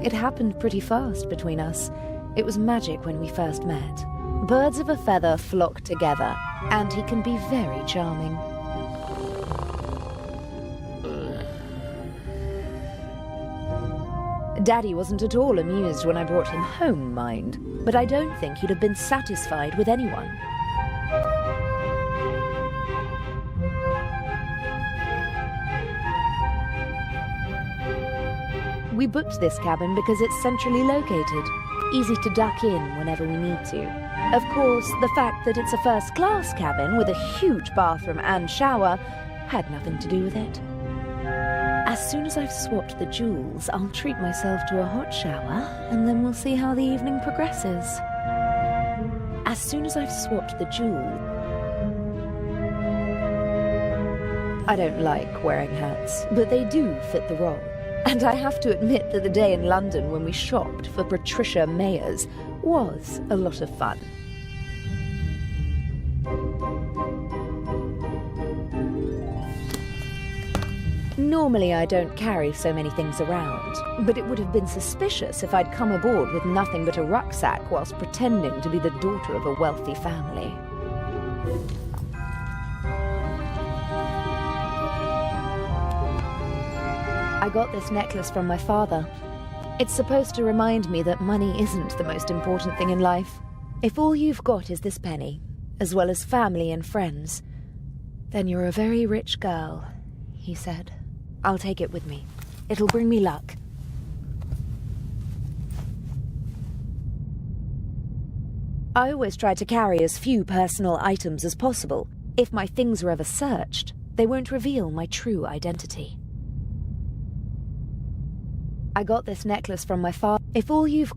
It happened pretty fast between us. It was magic when we first met. Birds of a feather flock together, and he can be very charming. Daddy wasn't at all amused when I brought him home, mind, but I don't think he'd have been satisfied with anyone. We booked this cabin because it's centrally located, easy to duck in whenever we need to. Of course, the fact that it's a first-class cabin with a huge bathroom and shower had nothing to do with it. As soon as I've swapped the jewels, I'll treat myself to a hot shower, and then we'll see how the evening progresses. As soon as I've swapped the jewels... I don't like wearing hats, but they do fit the role. And I have to admit that the day in London when we shopped for Patricia Mayers was a lot of fun. Normally I don't carry so many things around, but it would have been suspicious if I'd come aboard with nothing but a rucksack whilst pretending to be the daughter of a wealthy family. I got this necklace from my father. It's supposed to remind me that money isn't the most important thing in life. If all you've got is this penny, as well as family and friends, then you're a very rich girl, he said. I'll take it with me. It'll bring me luck. I always try to carry as few personal items as possible. If my things are ever searched, they won't reveal my true identity. I got this necklace from my father. If all you've...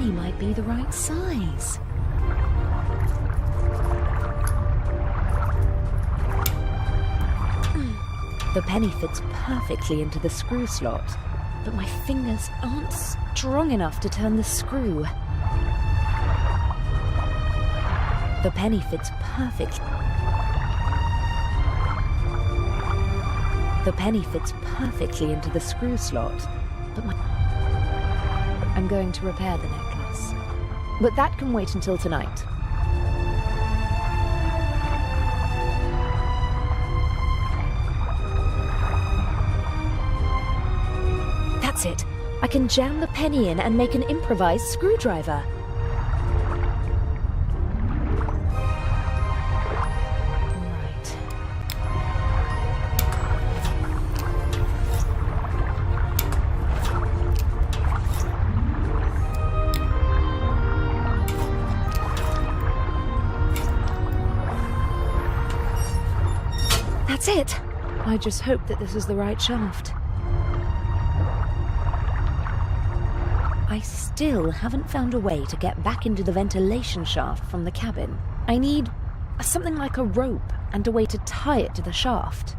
might be the right size. The penny fits perfectly into the screw slot, but my fingers aren't strong enough to turn the screw. The penny fits perfectly. The penny fits perfectly into the screw slot, but I'm going to repair the necklace. But that can wait until tonight. That's it. I can jam the penny in and make an improvised screwdriver. That's it! I just hope that this is the right shaft. I still haven't found a way to get back into the ventilation shaft from the cabin. I need something like a rope and a way to tie it to the shaft.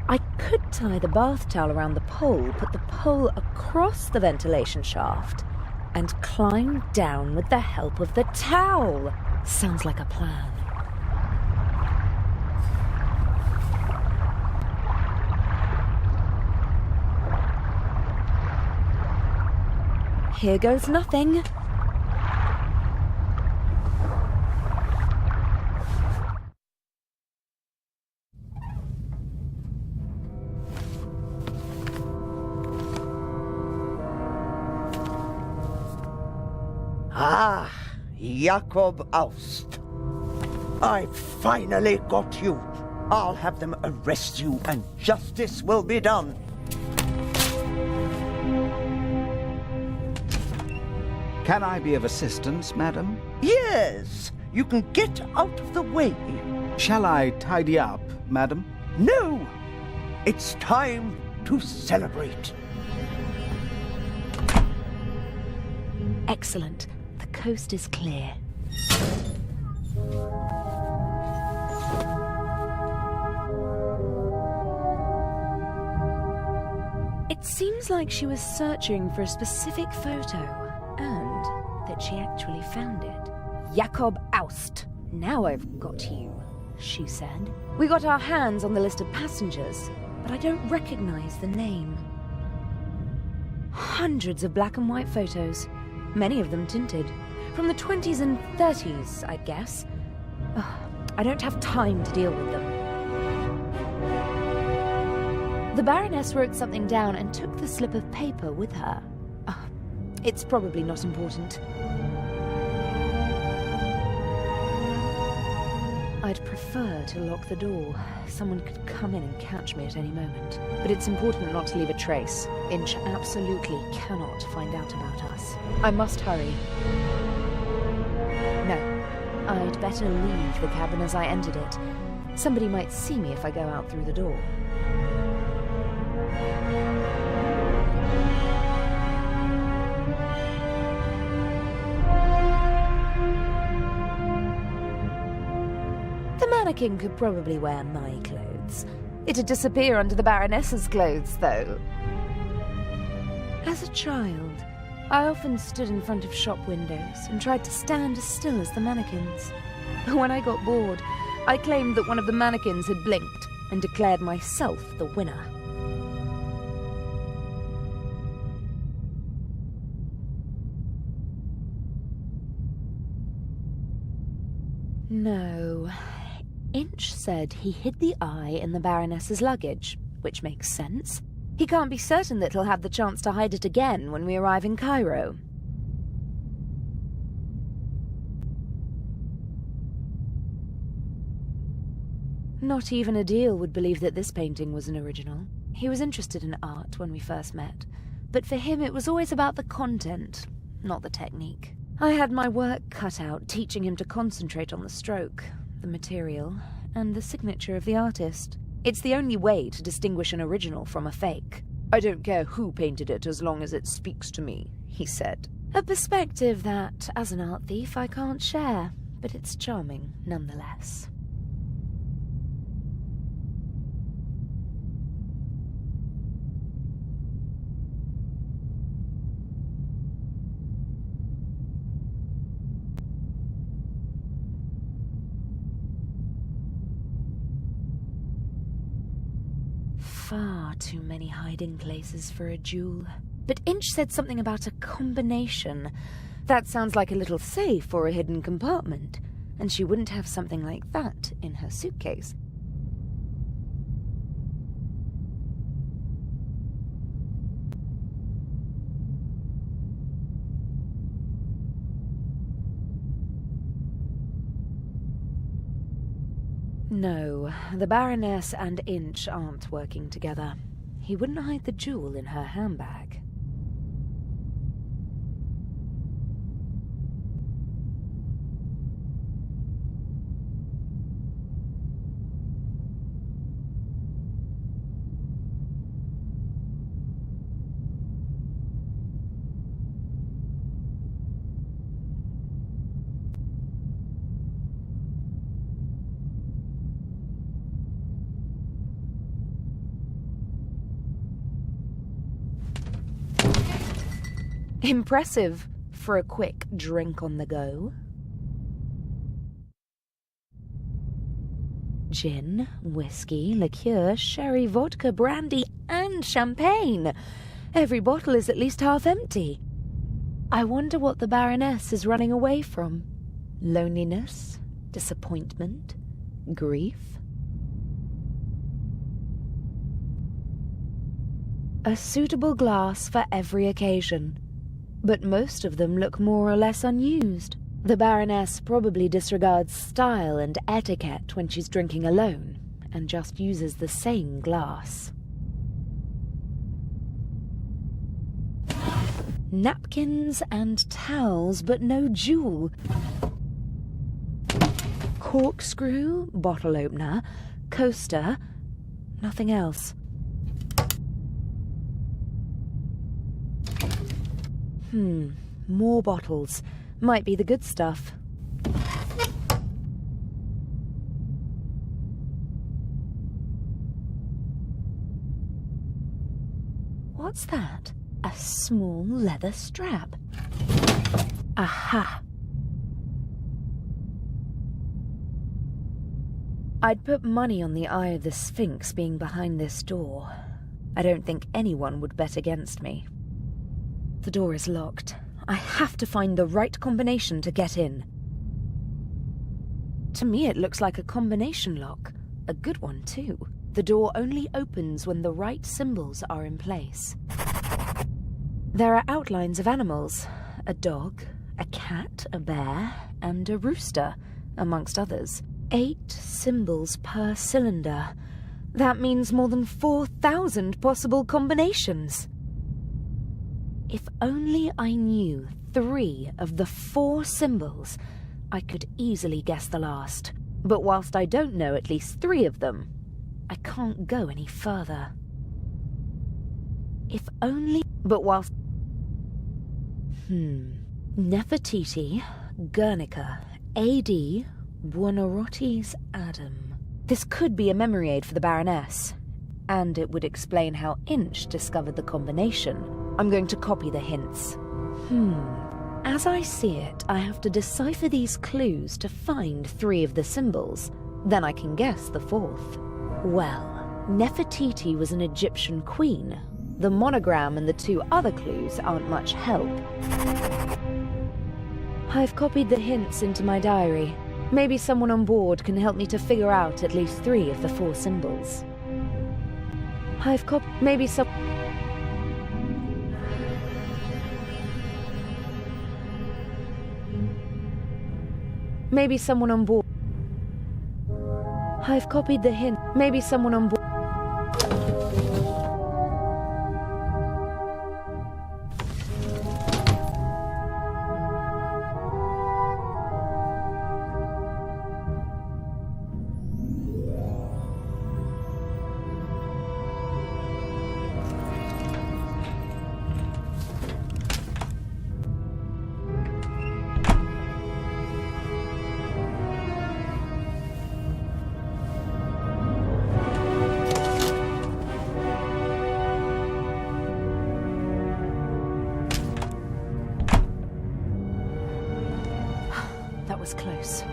I could tie the bath towel around the pole, put the pole across the ventilation shaft, and climb down with the help of the towel. Sounds like a plan. here goes nothing. Ah, Jakob Aust. I finally got you. I'll have them arrest you and justice will be done. Can I be of assistance, madam? Yes, you can get out of the way. Shall I tidy up, madam? No, it's time to celebrate. Excellent. The coast is clear. It seems like she was searching for a specific photo, and that she actually found it. Jakob Aust. Now I've got you, she said. We got our hands on the list of passengers, but I don't recognize the name. Hundreds of black and white photos, many of them tinted. From the 20s and 30s, I'd guess. Ugh, I don't have time to deal with them. The baroness wrote something down and took the slip of paper with her. It's probably not important. I'd prefer to lock the door. Someone could come in and catch me at any moment. But it's important not to leave a trace. Inch absolutely cannot find out about us. I must hurry. No, I'd better leave the cabin as I entered it. Somebody might see me if I go out through the door. The mannequin could probably wear my clothes. It'd disappear under the baroness's clothes, though. As a child, I often stood in front of shop windows and tried to stand as still as the mannequins. When I got bored, I claimed that one of the mannequins had blinked and declared myself the winner. No. Inch said he hid the eye in the baroness's luggage, which makes sense. He can't be certain that he'll have the chance to hide it again when we arrive in Cairo. Not even Adil would believe that this painting was an original. He was interested in art when we first met, but for him it was always about the content, not the technique. I had my work cut out teaching him to concentrate on the stroke, the material, and the signature of the artist. It's the only way to distinguish an original from a fake. I don't care who painted it as long as it speaks to me, he said. A perspective that, as an art thief, I can't share, but it's charming nonetheless. Far too many hiding places for a jewel. But Inch said something about a combination. That sounds like a little safe or a hidden compartment, and she wouldn't have something like that in her suitcase. No, the Baroness and Inch aren't working together. He wouldn't hide the jewel in her handbag. Impressive for a quick drink on the go. Gin, whiskey, liqueur, sherry, vodka, brandy, and champagne. Every bottle is at least half empty. I wonder what the Baroness is running away from. Loneliness? Disappointment? Grief? A suitable glass for every occasion, but most of them look more or less unused. The Baroness probably disregards style and etiquette when she's drinking alone, and just uses the same glass. Napkins and towels, but no jewel. Corkscrew, bottle opener, coaster, nothing else. More bottles. Might be the good stuff. What's that? A small leather strap. Aha! I'd put money on the Eye of the Sphinx being behind this door. I don't think anyone would bet against me. The door is locked. I have to find the right combination to get in. To me, it looks like a combination lock. A good one, too. The door only opens when the right symbols are in place. There are outlines of animals. A dog, a cat, a bear, and a rooster, amongst others. 8 symbols per cylinder. That means more than 4,000 possible combinations. If only I knew 3 of the 4 symbols, I could easily guess the last. But whilst I don't know at least 3 of them, I can't go any further. If only... But whilst... Nefertiti, Guernica, A.D., Buonarroti's Adam. This could be a memory aid for the Baroness, and it would explain how Inch discovered the combination. I'm going to copy the hints. As I see it, I have to decipher these clues to find 3 of the symbols. Then I can guess the 4th. Well, Nefertiti was an Egyptian queen. The monogram and the 2 other clues aren't much help. I've copied the hints into my diary. Maybe someone on board can help me to figure out at least 3 of the 4 symbols. Maybe someone on board. I've copied the hint. Maybe someone on board. Was close.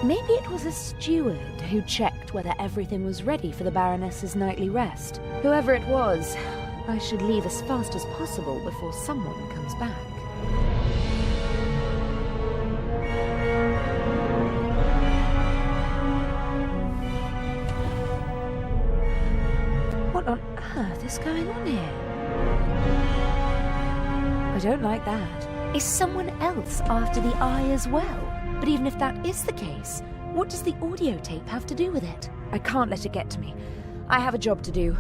Maybe it was a steward who checked whether everything was ready for the Baroness's nightly rest. Whoever it was, I should leave as fast as possible before someone comes back. What on earth is going on here? I don't like that. Is someone else after the eye as well? But even if that is the case, what does the audio tape have to do with it? I can't let it get to me. I have a job to do.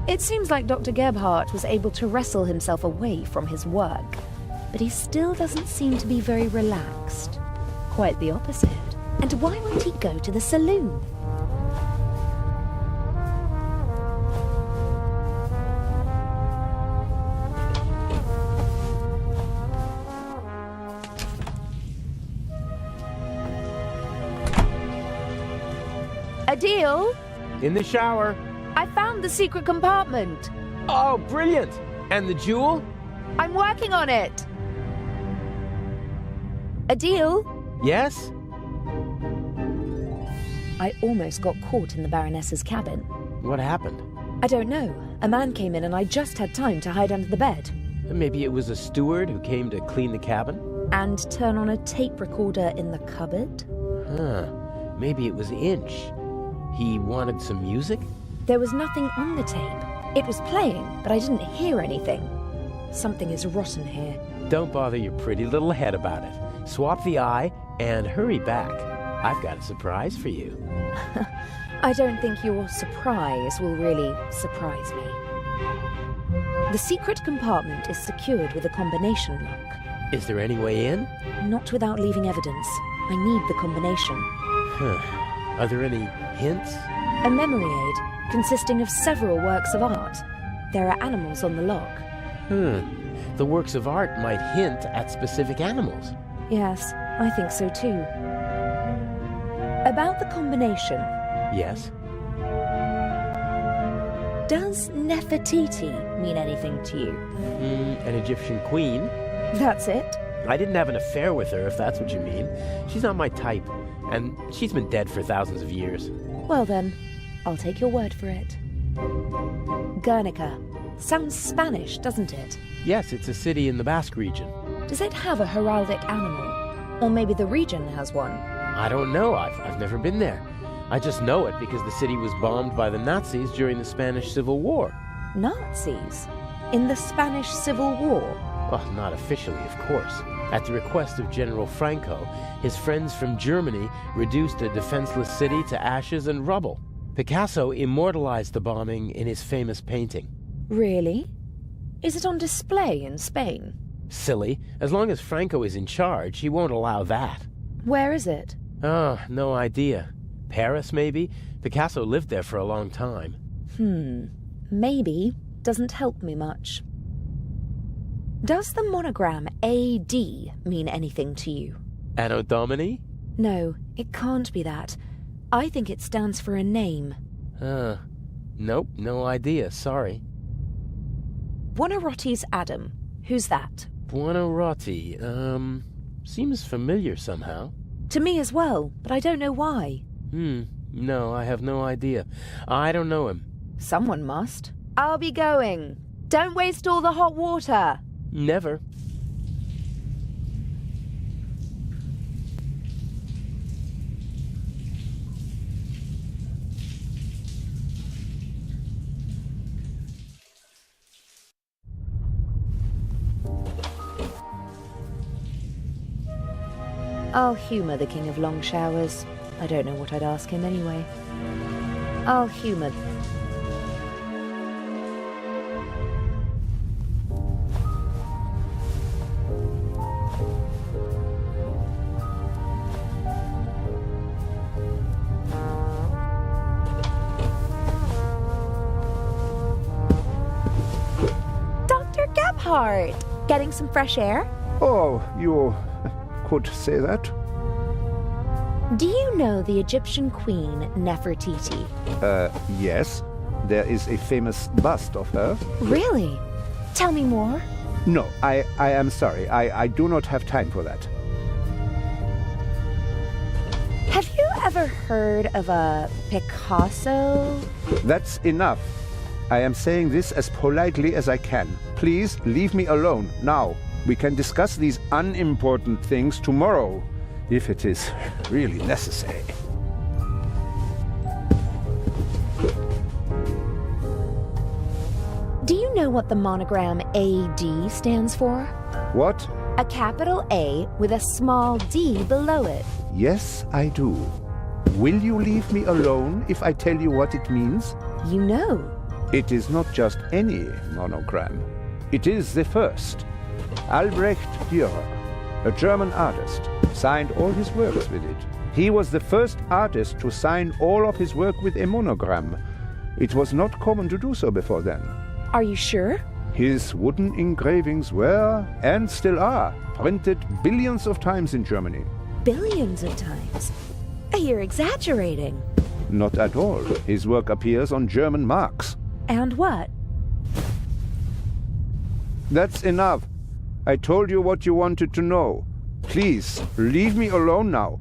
It seems like Dr. Gebhardt was able to wrestle himself away from his work, but he still doesn't seem to be very relaxed. Quite the opposite. And why won't he go to the saloon? Adil? In the shower. I found the secret compartment. Oh, brilliant! And the jewel? I'm working on it. Adil? Yes? I almost got caught in the baroness's cabin. What happened? I don't know. A man came in and I just had time to hide under the bed. Maybe it was a steward who came to clean the cabin? And turn on a tape recorder in the cupboard? Huh. Maybe it was Inch. He wanted some music? There was nothing on the tape. It was playing, but I didn't hear anything. Something is rotten here. Don't bother your pretty little head about it. Swap the eye and hurry back. I've got a surprise for you. I don't think your surprise will really surprise me. The secret compartment is secured with a combination lock. Is there any way in? Not without leaving evidence. I need the combination. Are there any hints? A memory aid consisting of several works of art. There are animals on the lock. The works of art might hint at specific animals. Yes, I think so too. About the combination. Yes? Does Nefertiti mean anything to you? An Egyptian queen? That's it? I didn't have an affair with her, if that's what you mean. She's not my type, and she's been dead for thousands of years. Well then, I'll take your word for it. Guernica. Sounds Spanish, doesn't it? Yes, it's a city in the Basque region. Does it have a heraldic animal? Or maybe the region has one? I don't know. I've never been there. I just know it because the city was bombed by the Nazis during the Spanish Civil War. Nazis? In the Spanish Civil War? Well, not officially, of course. At the request of General Franco, his friends from Germany reduced a defenseless city to ashes and rubble. Picasso immortalized the bombing in his famous painting. Really? Is it on display in Spain? Silly. As long as Franco is in charge, he won't allow that. Where is it? Oh, no idea. Paris, maybe? Picasso lived there for a long time. Maybe doesn't help me much. Does the monogram AD mean anything to you? Anno Domini? No, it can't be that. I think it stands for a name. Nope, no idea, sorry. Buonarroti's Adam. Who's that? Buonarroti, seems familiar somehow. To me as well, but I don't know why. No, I have no idea. I don't know him. Someone must. I'll be going. Don't waste all the hot water. Never. I'll humour the King of Long Showers. I don't know what I'd ask him anyway. I'll humour... Dr. Gebhardt! Getting some fresh air? Oh, you could say that. Do you know the Egyptian queen Nefertiti? Yes. There is a famous bust of her. Really? Tell me more. No, I am sorry. I do not have time for that. Have you ever heard of a Picasso? That's enough. I am saying this as politely as I can. Please leave me alone now. We can discuss these unimportant things tomorrow, if it is really necessary. Do you know what the monogram AD stands for? What? A capital A with a small d below it. Yes, I do. Will you leave me alone if I tell you what it means? You know. It is not just any monogram. It is the first. Albrecht Dürer, a German artist, signed all his works with it. He was the first artist to sign all of his work with a monogram. It was not common to do so before then. Are you sure? His wooden engravings were, and still are, printed billions of times in Germany. Billions of times? You're exaggerating. Not at all. His work appears on German marks. And what? That's enough. I told you what you wanted to know. Please, leave me alone now.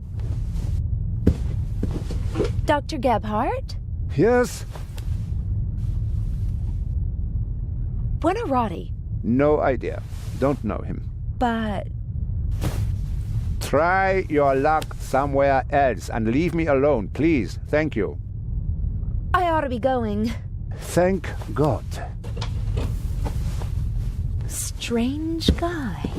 Dr. Gebhardt? Yes? Buonarroti. No idea. Don't know him. But... Try your luck somewhere else and leave me alone, please. Thank you. I ought to be going. Thank God. Strange guy.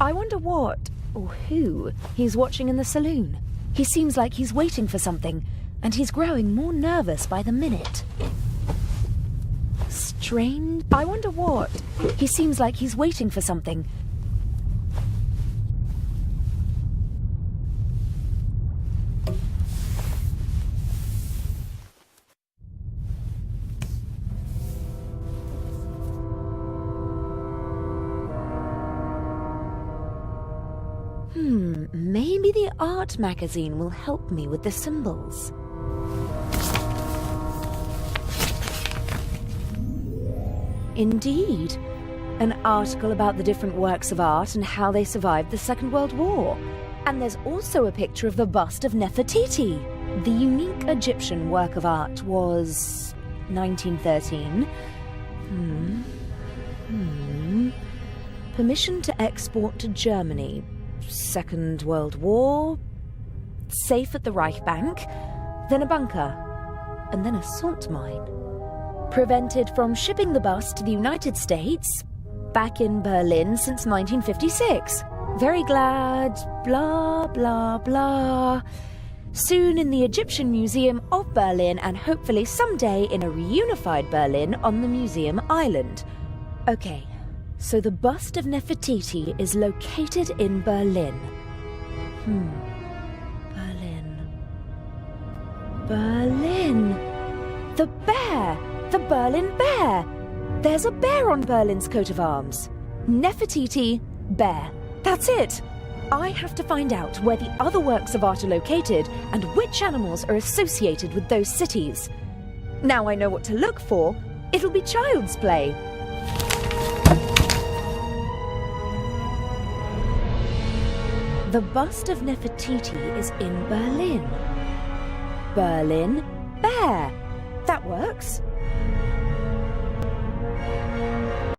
I wonder what, or who, he's watching in the saloon. He seems like he's waiting for something, and he's growing more nervous by the minute. Strange... I wonder what. He seems like he's waiting for something. Maybe the art magazine will help me with the symbols. Indeed. An article about the different works of art and how they survived the Second World War. And there's also a picture of the bust of Nefertiti. The unique Egyptian work of art was... 1913. Permission to export to Germany. Second World War. Safe at the Reich Bank. Then a bunker. And then a salt mine. Prevented from shipping the bust to the United States. Back in Berlin since 1956. Very glad, blah, blah, blah. Soon in the Egyptian Museum of Berlin, and hopefully someday in a reunified Berlin on the Museum Island. Okay, so the bust of Nefertiti is located in Berlin. Berlin. The bear! The Berlin bear! There's a bear on Berlin's coat of arms. Nefertiti, bear. That's it. I have to find out where the other works of art are located and which animals are associated with those cities. Now I know what to look for. It'll be child's play. The bust of Nefertiti is in Berlin. Berlin, bear. That works.